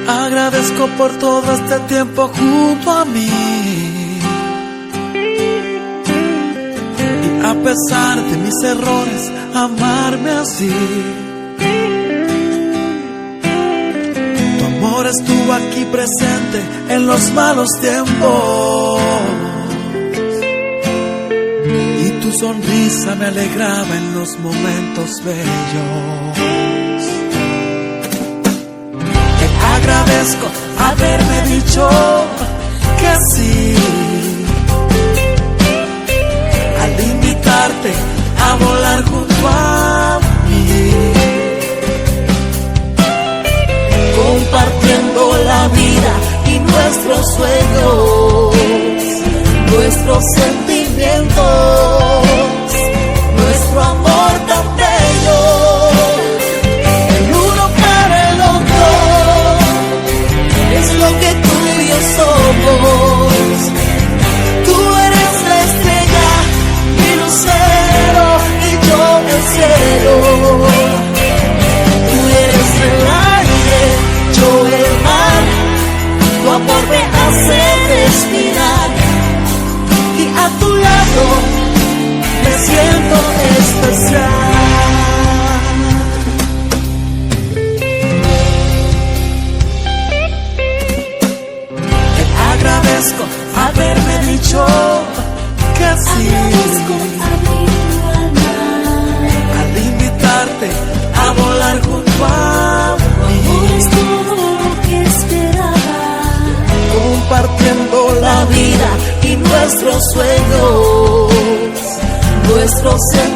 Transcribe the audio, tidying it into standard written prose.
Agradezco por todo este tiempo junto a mí. Y a pesar de mis errores, amarme así. Tu amor estuvo aquí presente en los malos tiempos. Y tu sonrisa me alegraba en los momentos bellos. Agradezco haberme dicho que sí, al invitarte a volar junto a mí, compartiendo la vida y nuestros sueños, nuestros sentimientos, nuestro amor tan bello. Lo que tú y yo somos. Tú eres la estrella, mi lucero, y yo el cielo. Tú eres el aire, yo el mar. Tu amor me hace respirar, y a tu lado me siento especial. Agradezco haberme dicho que sí, al invitarte a volar junto a mí, es todo lo que esperaba, compartiendo la vida y nuestros sueños, nuestros sentimientos.